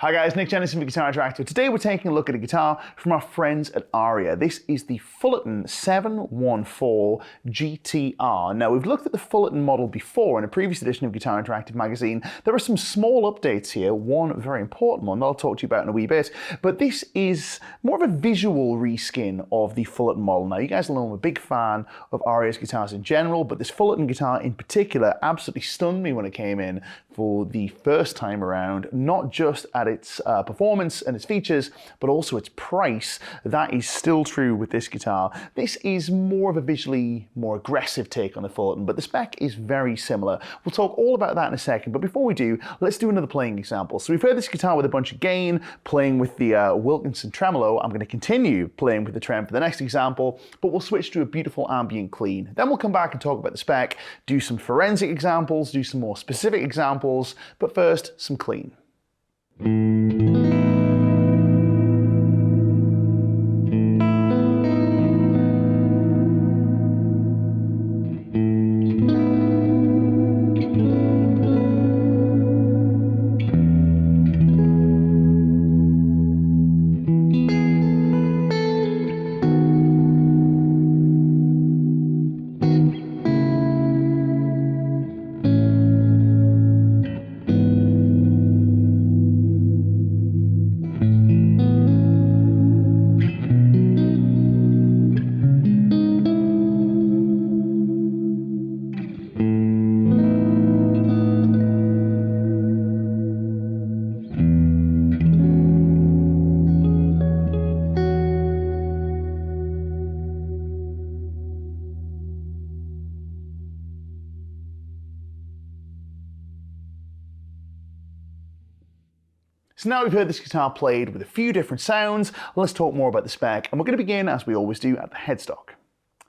Hi guys, Nick Jennison for Guitar Interactive. Today we're taking a look at a guitar from our friends at Aria. This is the Fullerton 714 GTR. Now we've looked at the Fullerton model before in a previous edition of Guitar Interactive magazine. There are some small updates here, one very important one that I'll talk to you about in a wee bit, but this is more of a visual reskin of the Fullerton model. Now you guys know I'm a big fan of Aria's guitars in general, but this Fullerton guitar in particular absolutely stunned me when it came in for the first time around, not just at its performance and its features, but also its price. That is still true with this guitar. This is more of a visually more aggressive take on the Fullerton, but the spec is very similar. We'll talk all about that in a second, but before we do, let's do another playing example. So we've heard this guitar with a bunch of gain, playing with the Wilkinson tremolo. I'm going to continue playing with the trem for the next example, but we'll switch to a beautiful ambient clean. Then we'll come back and talk about the spec, do some forensic examples, do some more specific examples, but first, some clean. So now we've heard this guitar played with a few different sounds, let's talk more about the spec, and we're going to begin, as we always do, at the headstock.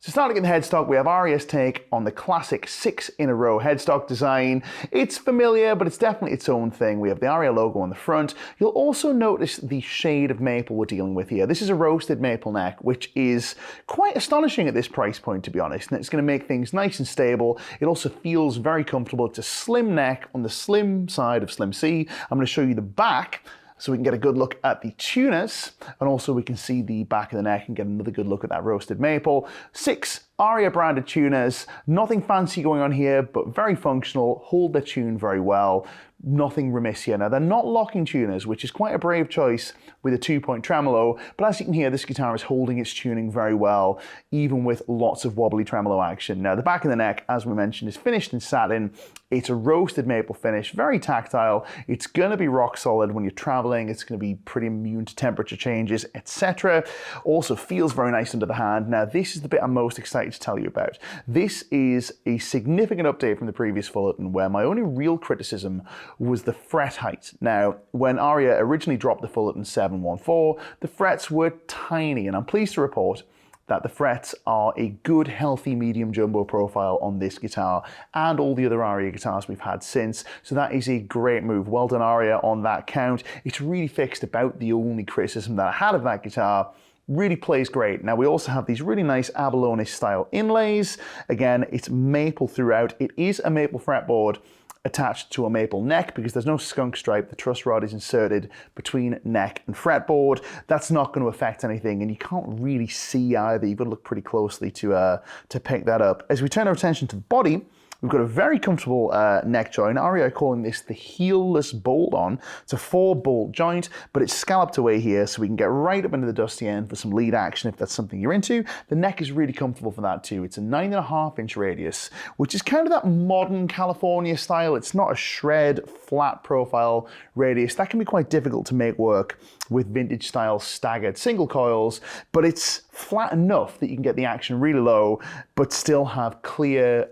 So starting at the headstock, we have Aria's take on the classic 6-in-a-row headstock design. It's familiar, but it's definitely its own thing. We have the Aria logo on the front. You'll also notice the shade of maple we're dealing with here. This is a roasted maple neck, which is quite astonishing at this price point, to be honest, and it's going to make things nice and stable. It also feels very comfortable. It's a slim neck on the slim side of Slim C. I'm going to show you the back, so we can get a good look at the tuners, and also we can see the back of the neck and get another good look at that roasted maple. 6 Aria branded tuners, nothing fancy going on here, but very functional, hold their tune very well. Nothing remiss here. Now, they're not locking tuners, which is quite a brave choice with a 2-point tremolo, but as you can hear, this guitar is holding its tuning very well, even with lots of wobbly tremolo action. Now, the back of the neck, as we mentioned, is finished in satin. It's a roasted maple finish, very tactile. It's going to be rock solid when you're traveling. It's going to be pretty immune to temperature changes, etc. Also feels very nice under the hand. Now, this is the bit I'm most excited to tell you about. This is a significant update from the previous Fullerton, where my only real criticism was the fret height. Now, when Aria originally dropped the Fullerton 714, the frets were tiny, and I'm pleased to report that the frets are a good, healthy, medium jumbo profile on this guitar and all the other Aria guitars we've had since. So that is a great move. Well done, Aria, on that count. It's really fixed about the only criticism that I had of that guitar. Really plays great. Now we also have these really nice abalone style inlays. Again, it's maple throughout. It is a maple fretboard attached to a maple neck because there's no skunk stripe. The truss rod is inserted between neck and fretboard. That's not going to affect anything, and you can't really see either. You've got to look pretty closely to pick that up. As we turn our attention to the body, we've got a very comfortable neck joint. Aria are calling this the heelless bolt-on. It's a 4-bolt joint, but it's scalloped away here, so we can get right up into the dusty end for some lead action if that's something you're into. The neck is really comfortable for that too. It's a 9.5-inch radius, which is kind of that modern California style. It's not a shred, flat profile radius. That can be quite difficult to make work with vintage style staggered single coils, but it's flat enough that you can get the action really low, but still have clear,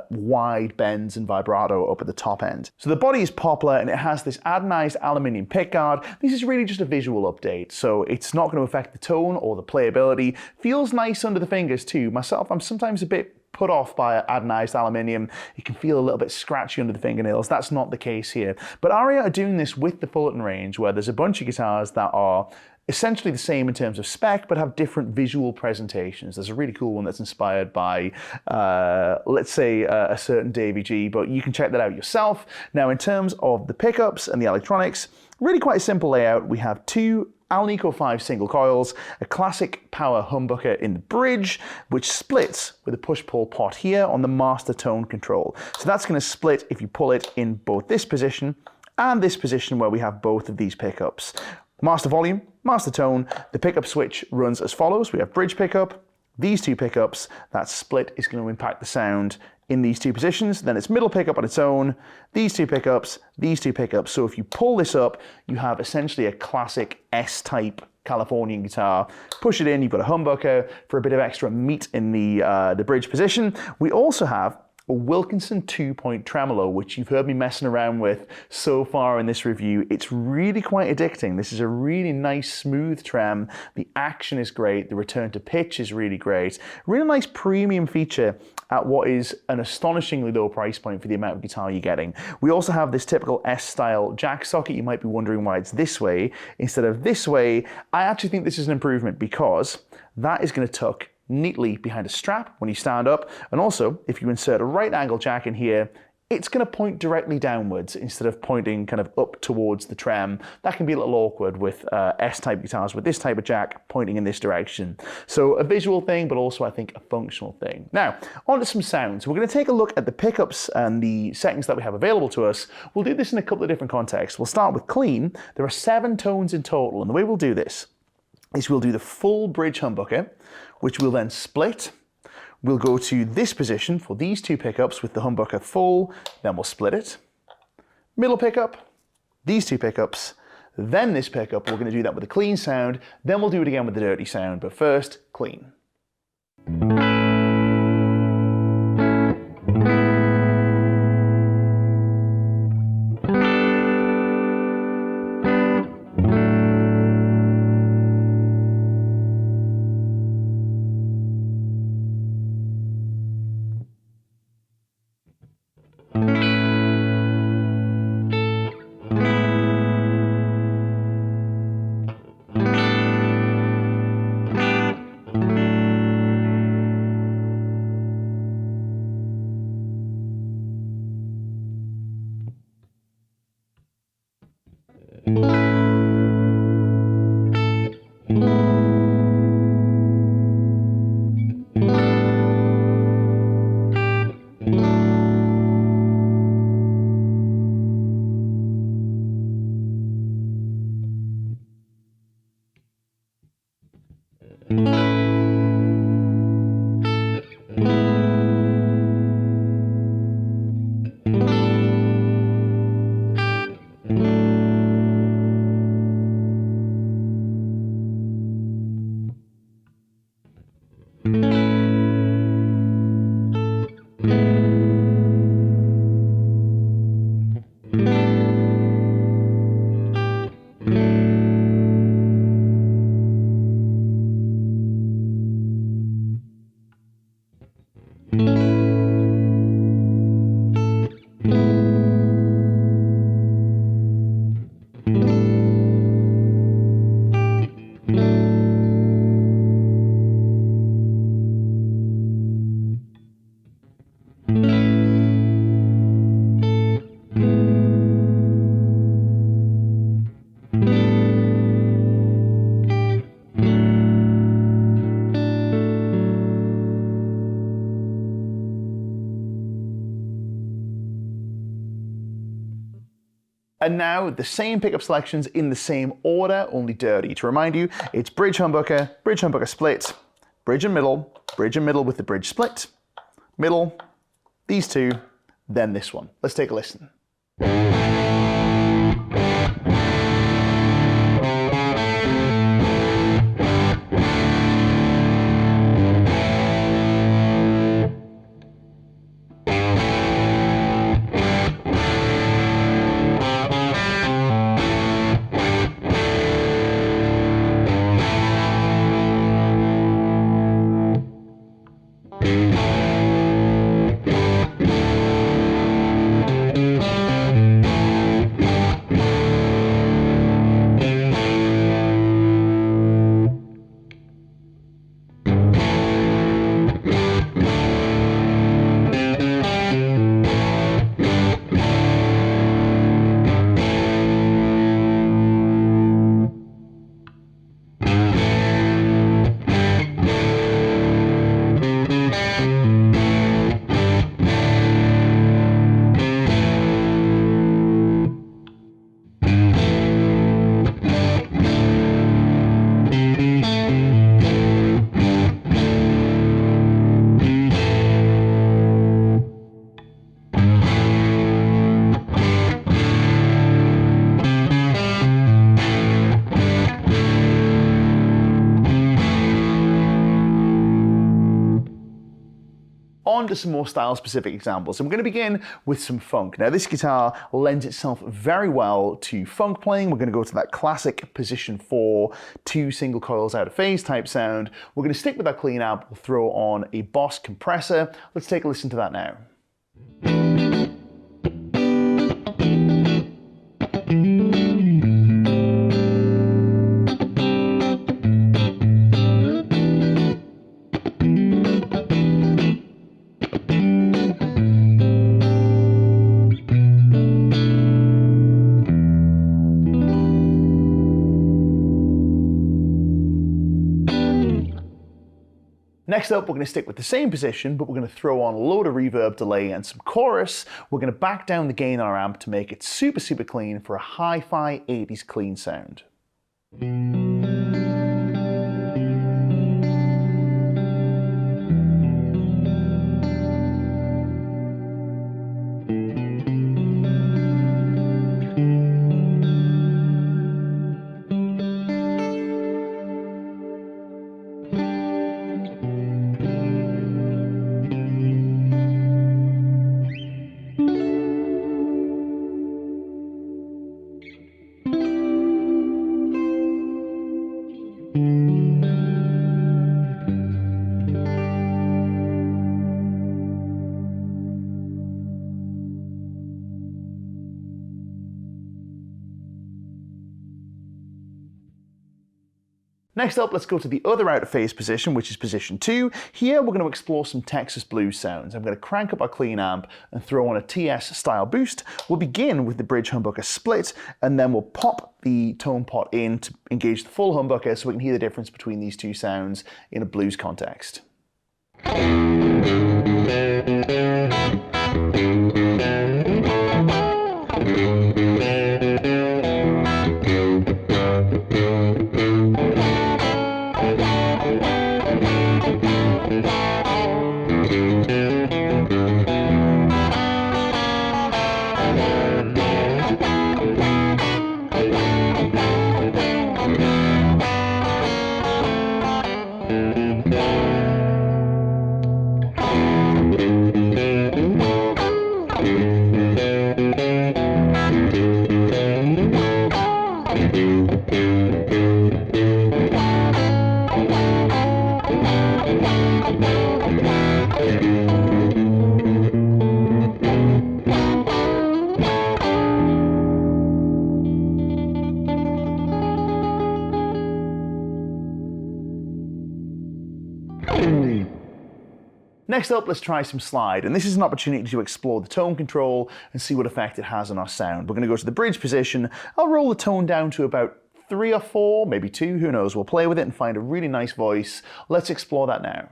wide bends and vibrato up at the top end. So the body is poplar and it has this anodized aluminium pickguard. This is really just a visual update, so it's not going to affect the tone or the playability. Feels nice under the fingers too. Myself, I'm sometimes a bit put off by anodized aluminium. You can feel a little bit scratchy under the fingernails. That's not the case here. But Aria are doing this with the Fullerton range, where there's a bunch of guitars that are essentially the same in terms of spec, but have different visual presentations. There's a really cool one that's inspired by, let's say, a certain Davy G, but you can check that out yourself. Now, in terms of the pickups and the electronics, really quite a simple layout. We have two Alnico 5 single coils, a classic power humbucker in the bridge, which splits with a push-pull pot here on the master tone control. So that's going to split if you pull it in both this position and this position where we have both of these pickups. Master volume, master tone, the pickup switch runs as follows. We have bridge pickup, these two pickups. That split is going to impact the sound in these two positions. Then it's middle pickup on its own, these two pickups, these two pickups. So if you pull this up, you have essentially a classic S-type Californian guitar. Push it in, you've got a humbucker for a bit of extra meat in the bridge position. We also have a Wilkinson 2-point tremolo, which you've heard me messing around with so far in this review. It's really quite addicting. This is a really nice, smooth trem. The action is great. The return to pitch is really great. Really nice premium feature at what is an astonishingly low price point for the amount of guitar you're getting. We also have this typical S-style jack socket. You might be wondering why it's this way instead of this way. I actually think this is an improvement because that is going to tuck neatly behind a strap when you stand up, and also if you insert a right angle jack in here, it's going to point directly downwards instead of pointing kind of up towards the trem. That can be a little awkward with S-type guitars with this type of jack pointing in this direction. So a visual thing, but also I think a functional thing. Now, on to some sounds. We're going to take a look at the pickups and the settings that we have available to us. We'll do this in a couple of different contexts. We'll start with clean. There are 7 tones in total, and the way we'll do this is we'll do the full bridge humbucker, which we'll then split. We'll go to this position for these two pickups with the humbucker full, then we'll split it. Middle pickup, these two pickups, then this pickup. We're going to do that with a clean sound, then we'll do it again with the dirty sound, but first, clean. And now the same pickup selections in the same order, only dirty. To remind you, it's bridge humbucker split, bridge and middle with the bridge split, middle, these two, then this one. Let's take a listen. for some more style-specific examples. And we're going to begin with some funk. Now, this guitar lends itself very well to funk playing. We're going to go to that classic position 4, 2 single coils out of phase type sound. We're going to stick with our clean amp. We'll throw on a Boss compressor. Let's take a listen to that now. Next up, we're going to stick with the same position, but we're going to throw on a load of reverb, delay, and some chorus. We're going to back down the gain on our amp to make it super, super clean for a hi-fi 80s clean sound. Next up, let's go to the other out of phase position, which is position 2. Here, we're going to explore some Texas blues sounds. I'm going to crank up our clean amp and throw on a TS style boost. We'll begin with the bridge humbucker split, and then we'll pop the tone pot in to engage the full humbucker so we can hear the difference between these two sounds in a blues context. Next up, let's try some slide, and this is an opportunity to explore the tone control and see what effect it has on our sound. We're going to go to the bridge position. I'll roll the tone down to about 3 or 4, maybe 2, who knows. We'll play with it and find a really nice voice. Let's explore that now.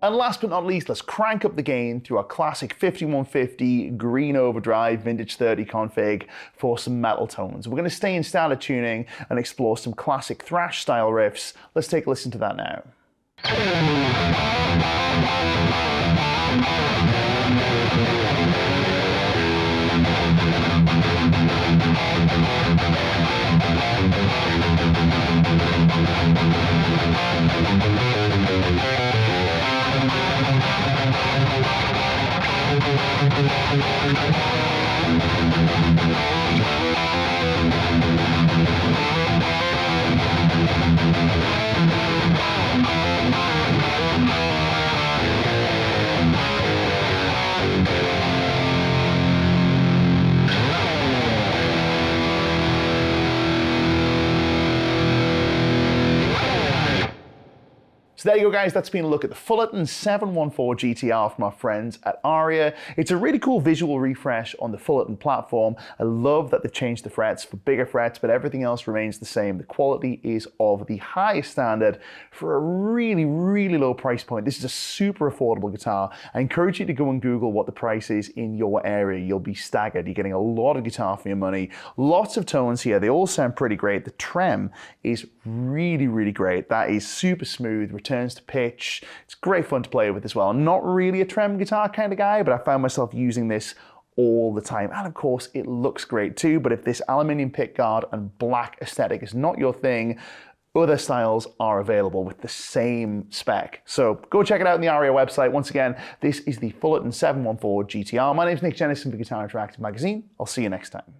And last but not least, let's crank up the gain through our classic 5150 green overdrive vintage 30 config for some metal tones. We're going to stay in standard tuning and explore some classic thrash style riffs. Let's take a listen to that now. So there you go, guys. That's been a look at the Fullerton 714 GTR from our friends at Aria. It's a really cool visual refresh on the Fullerton platform. I love that they've changed the frets for bigger frets, but everything else remains the same. The quality is of the highest standard for a really, really low price point. This is a super affordable guitar. I encourage you to go and Google what the price is in your area. You'll be staggered. You're getting a lot of guitar for your money. Lots of tones here. They all sound pretty great. The trem is really, really great. That is super smooth, returns to pitch. It's great fun to play with as well. I'm not really a trem guitar kind of guy, but I found myself using this all the time. And of course, it looks great too, but if this aluminium pickguard and black aesthetic is not your thing, other styles are available with the same spec. So go check it out on the Aria website. Once again, this is the Fullerton 714 GTR. My name is Nick Jennison for Guitar Interactive Magazine. I'll see you next time.